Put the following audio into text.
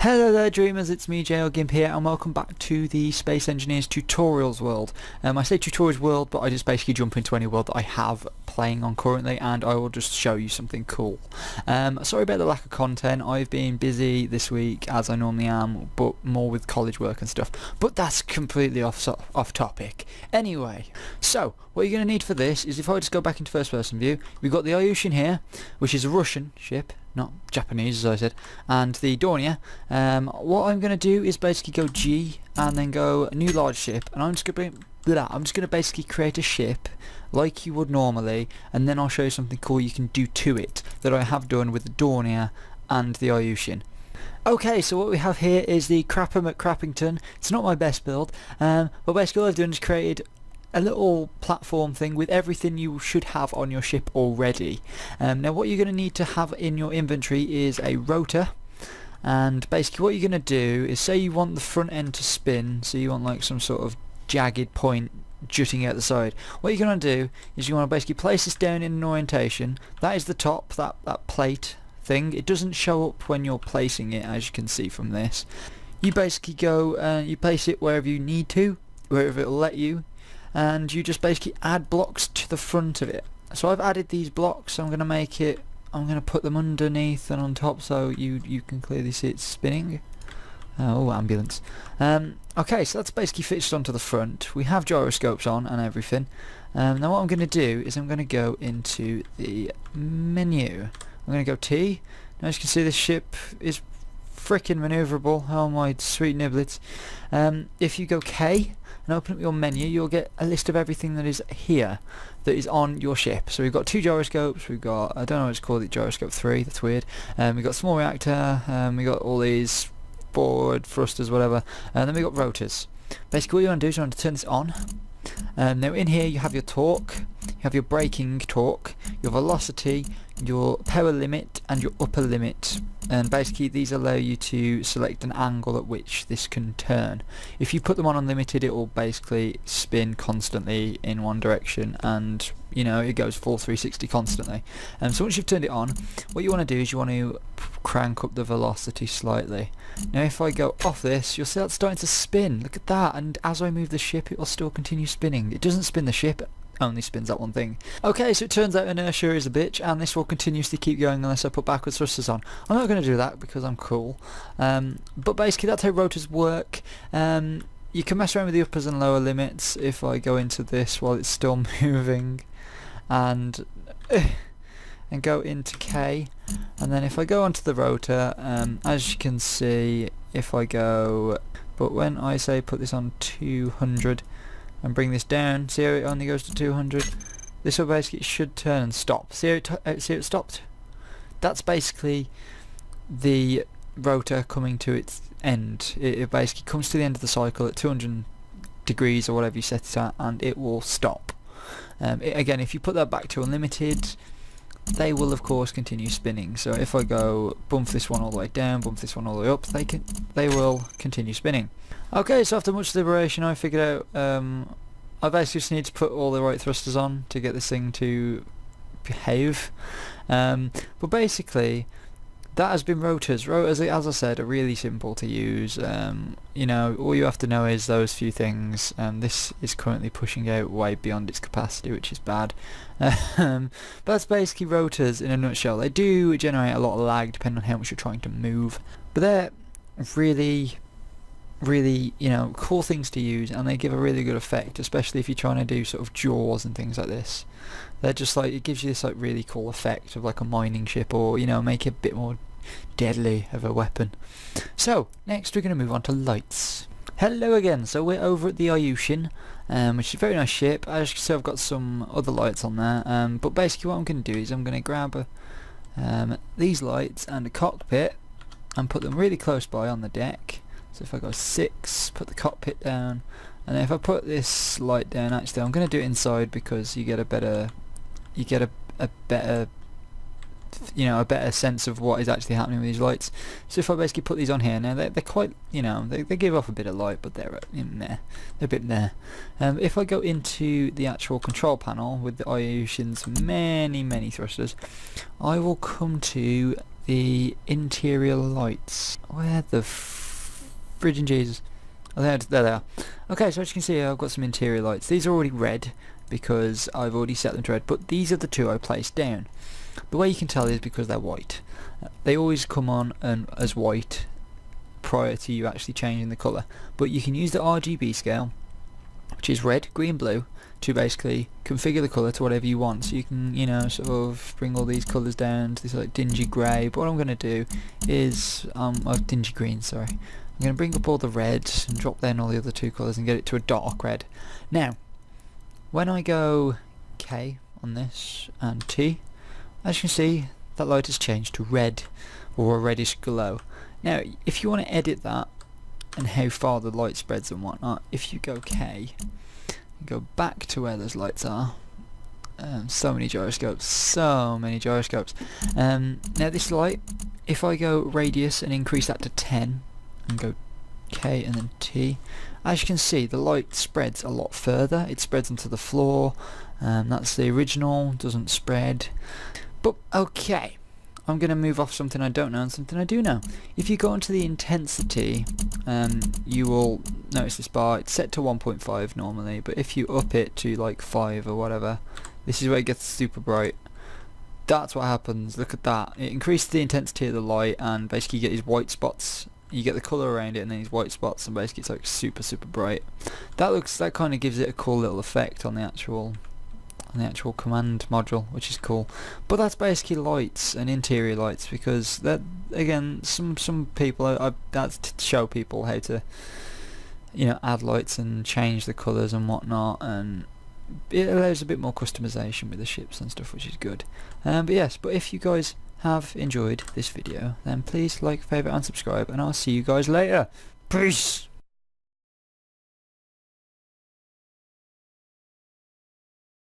Hello there dreamers, it's me Gimpy here and welcome back to the Space Engineers Tutorials world. I say tutorials world, but I just basically jump into any world that I have playing on currently and I will just show you something cool. Sorry about the lack of content. I've been busy this week as I normally am, but more with college work and stuff, but that's completely off topic. Anyway, so what you're going to need for this is, if I just go back into first person view, we've got the Ilyushin here, which is a Russian ship, not Japanese as I said, and the Dornier. What I'm going to do is basically go G and then go new large ship, and I'm just going to basically create a ship like you would normally, and then I'll show you something cool you can do to it that I have done with the Dornier and the Ilyushin. Okay, so what we have here is the Crapper McCrappington. It's not my best build, but basically all I've done is created a little platform thing with everything you should have on your ship already. Now what you're going to need to have in your inventory is a rotor, and basically what you're going to do is, say you want the front end to spin, so you want like some sort of jagged point jutting out the side. What you're going to do is you want to basically place this down in an orientation. That is the top, that plate thing. It doesn't show up when you're placing it, as you can see from this. You basically go you place it wherever you need to, wherever it'll let you, and you just basically add blocks to the front of it. So I've added these blocks, so I'm going to put them underneath and on top so you can clearly see it spinning. Oh, ambulance. Okay, so that's basically fixed onto the front. We have gyroscopes on and everything. Now what I'm going to do is I'm going to go into the menu. I'm going to go T. Now as you can see, this ship is frickin' manoeuvrable. Oh my sweet niblets. If you go K and open up your menu, you'll get a list of everything that is here, that is on your ship. So we've got two gyroscopes, we've got, I don't know what it's called, gyroscope 3, that's weird. We've got small reactor, we've got all these forward thrusters, whatever, and then we've got rotors. Basically what you want to do is you want to turn this on. Now in here you have your torque, you have your braking torque, your velocity, your power limit and your upper limit, and basically these allow you to select an angle at which this can turn. If you put them on unlimited, it will basically spin constantly in one direction, and you know, it goes full 360 constantly. So once you've turned it on, what you want to do is you want to crank up the velocity slightly. Now if I go off this, you'll see that's starting to spin. Look at that, and as I move the ship it will still continue spinning. It doesn't spin the ship, only spins that one thing. Okay, so it turns out inertia is a bitch, and this will continuously keep going unless I put backwards thrusters on. I'm not going to do that because I'm cool, but basically that's how rotors work. You can mess around with the uppers and lower limits. If I go into this while it's still moving and go into K, and then if I go onto the rotor, as you can see, if I go, but when I say put this on 200 and bring this down, see how it only goes to 200? This will basically, it should turn and stop. See how it stopped? That's basically the rotor coming to its end. It basically comes to the end of the cycle at 200 degrees or whatever you set it at, and it will stop. Again, if you put that back to unlimited, they will of course continue spinning. So if I go bump this one all the way down, bump this one all the way up, they will continue spinning. Okay, so after much deliberation I figured out I basically just need to put all the right thrusters on to get this thing to behave. But basically that has been rotors. Rotors, as I said, are really simple to use. You know, all you have to know is those few things. This is currently pushing out way beyond its capacity, which is bad. But that's basically rotors in a nutshell. They do generate a lot of lag depending on how much you're trying to move, but they're really, you know, cool things to use, and they give a really good effect, especially if you're trying to do sort of jaws and things like this. They're just like, it gives you this like really cool effect of like a mining ship, or you know, make it a bit more deadly of a weapon. So next we're going to move on to lights. Hello again. So we're over at the Ilyushin, which is a very nice ship. As you can see, I've got some other lights on there, but basically what I'm going to do is I'm going to grab these lights and a cockpit and put them really close by on the deck. So if I go 6, put the cockpit down, and then if I put this light down, actually I'm going to do it inside because you get a better you know, a better sense of what is actually happening with these lights. So if I basically put these on here, now they're quite, you know, they give off a bit of light, but they're in there, they're a bit there. If I go into the actual control panel with the Ilyushin's many thrusters, I will come to the interior lights. Where the friggin' Jesus? Oh, there they are. Okay, so as you can see, I've got some interior lights. These are already red because I've already set them to red, but these are the two I placed down. The way you can tell is because they're white. They always come on as white prior to you actually changing the colour, but you can use the RGB scale, which is red, green, blue, to basically configure the colour to whatever you want. So you can, you know, sort of bring all these colours down to this like dingy grey, but what I'm going to do is, dingy green, sorry. I'm going to bring up all the reds and drop down all the other two colours and get it to a dark red. Now, when I go K on this and T, as you can see, that light has changed to red, or a reddish glow. Now, if you want to edit that and how far the light spreads and whatnot, if you go K, go back to where those lights are. So many gyroscopes, so many gyroscopes. Now this light, if I go radius and increase that to 10, and go K and then T, as you can see, the light spreads a lot further. It spreads into the floor. That's the original, doesn't spread. But okay, I'm going to move off something I don't know and something I do know. If you go into the intensity, you will notice this bar. It's set to 1.5 normally, but if you up it to like 5 or whatever, this is where it gets super bright. That's what happens. Look at that. It increases the intensity of the light, and basically you get these white spots. You get the colour around it and then these white spots, and basically it's like super bright. That kind of gives it a cool little effect on the actual command module, which is cool. But that's basically lights and interior lights, because that, again, some people, that's to show people how to, you know, add lights and change the colours and whatnot, and it allows a bit more customization with the ships and stuff, which is good. But yes, but if you guys have enjoyed this video, then please like, favourite and subscribe, and I'll see you guys later. Peace!